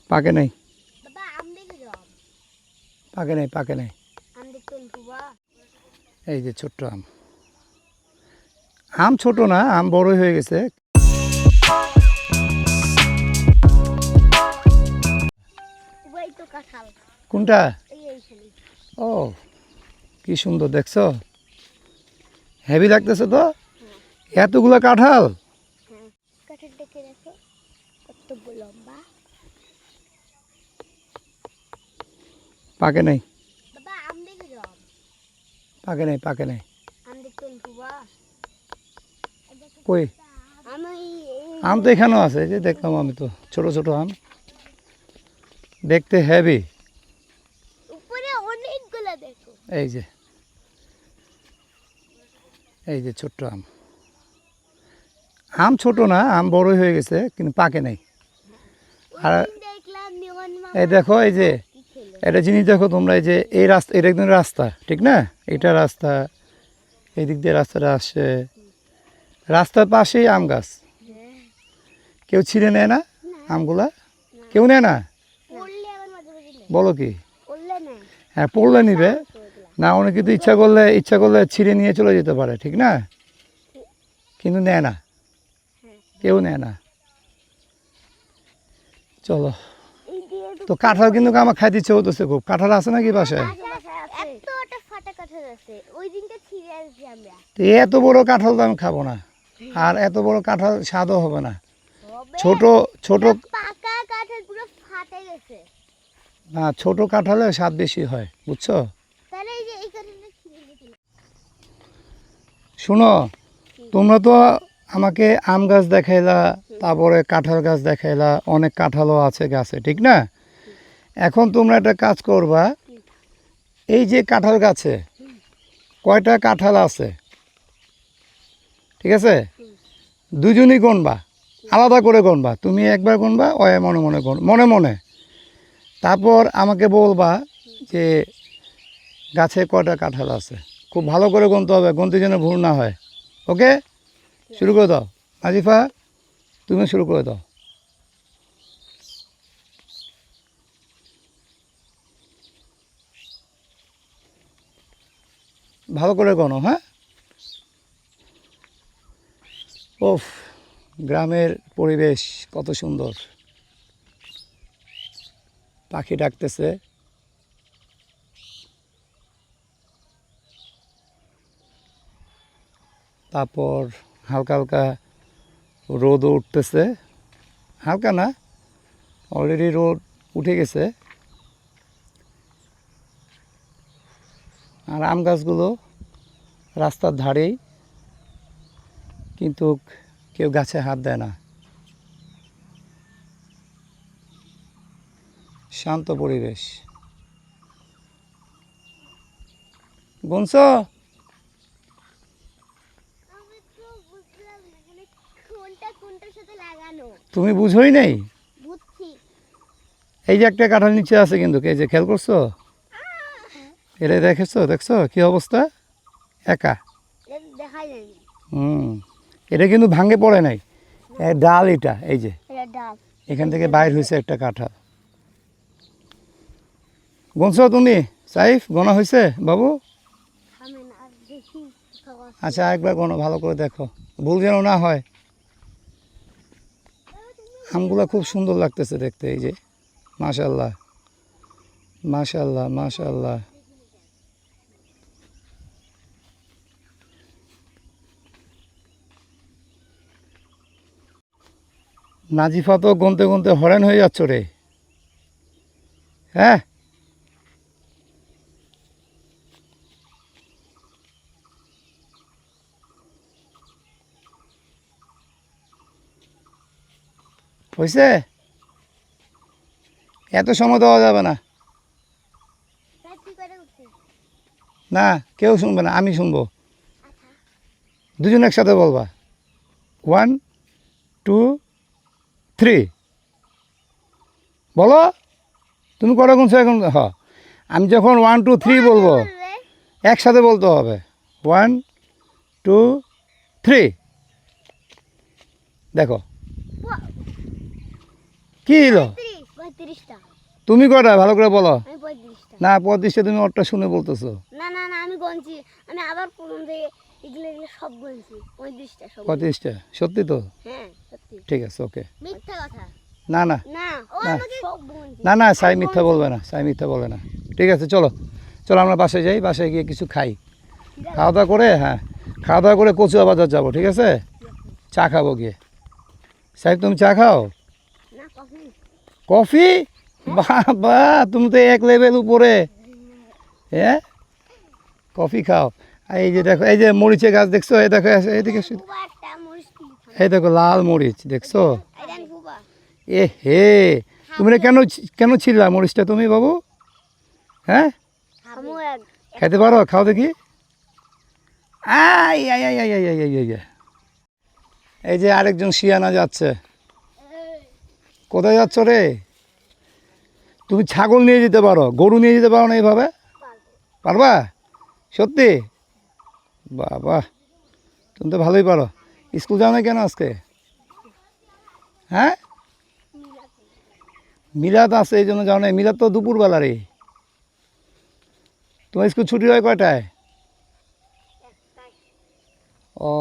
পাকে নাই, বাবা আম দেখে যাও। পাকে নাই, পাকে নাই। আম দেখতে বাবা। এই যে ছোট্ট আম, আম ছোট না, আম বড়ই হয়ে গেছে। ওই তো কাঁঠাল। কোনটা? এইখানে। ও কি সুন্দর, দেখছো? হেভি লাগতেছে তো, এতগুলো কাঁঠাল। হ্যাঁ, কাঁঠাল দেখে দেখো কত লম্বা। পাকে নাই, বাবা আম দেখে যাও। পাকে নাই, পাকে নাই। আম দেখতে বাবা। কই আমি আম তো এখানেও আছে, এই যে দেখলাম আমি তো ছোট ছোট আম, দেখতে হেভি। উপরে অনেকগুলো দেখো। এই যে, এই যে ছোট্ট আম, আম ছোট না, আম বড়ই হয়ে গেছে কিন্তু পাকে নাই। আর দেখলাম নিয়ন এই দেখো, এই যে খেলো। একটা জিনিস দেখো তোমরা, এই যে এই রাস্তা, এটা একদম রাস্তা, ঠিক না? এটা রাস্তা, এই দিক দিয়ে রাস্তাটা আসছে, রাস্তার পাশেই আম গাছ। কেউ ছিঁড়ে নেয় না আমগুলা? কেউ নেয় না? পড়লে আবার মাঝে মাঝে নেই। বলো কি? পড়লে না। হ্যাঁ, পড়লে নিবে না, অনেকে তো ইচ্ছা করলে ছিঁড়ে নিয়ে চলে যেতে পারে, ঠিক না? কিন্তু নেয় না, কেউ নেয় না। চলো, তো কাঁঠাল কিন্তু আমার খাইতে ইচ্ছে হতেছে খুব। কাঁঠাল আছে নাকি বাসায়? একটা ফাটা কাঁঠাল আছে, ওই দিনটা ছিঁড়ে আসছি আমরা। তো এত বড় কাঁঠাল তো আমি খাবো না, আর এত বড় কাঁঠাল স্বাদও হবে না। ছোট ছোট, পাকা কাঁঠাল পুরো ফাটে গেছে। না, ছোট কাঁঠালে স্বাদ বেশি হয়, বুঝছো? তাহলে এই যে এই কাঁঠালটা ছিঁড়ে গেছে। শোনো, তোমরা তো আমাকে আম গাছ দেখাইলা, তারপরে কাঁঠাল গাছ দেখাইলা, অনেক কাঁঠালও আছে গাছে, ঠিক না? এখন তোমরা একটা কাজ করবা, এই যে কাঁঠাল গাছে কয়টা কাঁঠাল আছে, ঠিক আছে? দুজনই গণবা, আলাদা করে গণবা। তুমি একবার গণবা, ওয়ে মনে মনে মনে মনে। তারপর আমাকে বলবা যে গাছে কয়টা কাঁঠাল আছে। খুব ভালো করে গুনতে হবে, গুনতে যেন ভুল না হয়। ওকে, শুরু করে দাও। আজিফা, তুমি শুরু করে দাও। ভালো করে গনো, হ্যাঁ? ওফ, গ্রামের পরিবেশ কত সুন্দর, পাখি ডাকতেছে। তারপর হালকা হালকা রোদও উঠতেছে, হালকা না, অলরেডি রোদ উঠে গেছে। আর আম গাছগুলো রাস্তার ধারেই, কিন্তু কেউ গাছে হাত দেয় না। শান্ত পরিবেশ। গুনছ? আমি তো বুঝলাম না মানে কোনটা কোনটার সাথে লাগানো। তুমি বুঝোই নাই? বুঝছি। এই যে একটা কাঁঠাল নিচে আছে কিন্তু, এই যে খেয়াল করছো? এটা দেখছো কি অবস্থা? একা। এটা দেখাই যায়নি। এটা কিন্তু ভাঙে পড়ে নাই, ডাল এটা, এই যে এটা ডাব। এখান থেকে বাইর হয়েছে একটা কাঁঠাল। গুনছো তুমি? সাইফ, গোনা হয়েছে বাবু? আমি না দেখি কোথাও আছে। আচ্ছা, একবার গোনো, ভালো করে দেখো, ভুল যেন না হয়। আমগুলো খুব সুন্দর লাগতেছে দেখতে, এই যে মাশাআল্লাহ, মাশাআল্লাহ, মাশাআল্লাহ। নাজিফা তো গুনতে গুনতে হরেন হয়ে যাচ্ছ রে, হ্যাঁ? হয়েছে? এত সময় দেওয়া যাবে না, তাই কি করে উঠছি? না কেউ শুনবে না, আমি শুনবো। দুজন একসাথে বলবা, 1 2 3 বলো। তুমি কটা গুনছো এখন? হ্যাঁ, আমি যখন 1 2 3 বলবো বলবে একসাথে বলতে হবে। 1 2 3, দেখো কি হলো? 35 35টা। তুমি কটা ভালো করে বলো। আমি 35টা। না 35টা তুমি ওরটা শুনে বলতেছো। না না না আমি গনছি। আমি আবার প্রথম থেকে এগুলো এগুলো সব গনছি। 35টা সব। 35টা সত্যি তো? হ্যাঁ সত্যি। ঠিক আছে, ওকে। মিথ্যা কথা। না না না ও না। আমাকে সব গনছি। না না, সাই মিথ্যা বলবে না, সাই মিথ্যা বলে না। ঠিক আছে, চলো চলো আমরা বাসায় যাই, বাসায় গিয়ে কিছু খাই, খাওয়া দাওয়া করে, হ্যাঁ খাওয়া দাওয়া করে কচুয়া বাজার যাবো, ঠিক আছে? চা খাবো গিয়ে। সাহেব তুমি চা খাও? না কফি। কফি? বাবা তুমি তো এক লেভেল উপরে। হ্যাঁ কফি খাও। আর এই যে দেখো, এই যে মরিচের গাছ দেখছো, এই দেখো এইদিকে এসো। ফুবা একটা মরিচ কিনতাম। এই দেখো লাল মরিচ দেখছো? এই দেন ফুবা। এ হে, তুমি এটা কেন কেন ছিললা মরিচটা তুমি বাবু? হ্যাঁ আমু এক খাইতে পারো? খাও দেখি। I I I I I I I I I. এই যে আরেকজন শিয়ানা যাচ্ছে। কোথায় যাচ্ছ রে? তুমি ছাগল নিয়ে যেতে পারো, গরু নিয়ে যেতে পারো না এইভাবে? পারবা? সত্যি? বাবা তুমি তো ভালোই পারো। স্কুল যাও না কেন আজকে? হ্যাঁ মিলাদ আছে এই জন্য যাও না? মিলাদ তো দুপুরবেলা রে। তোমার স্কুল ছুটি হয় কয়টায়? ও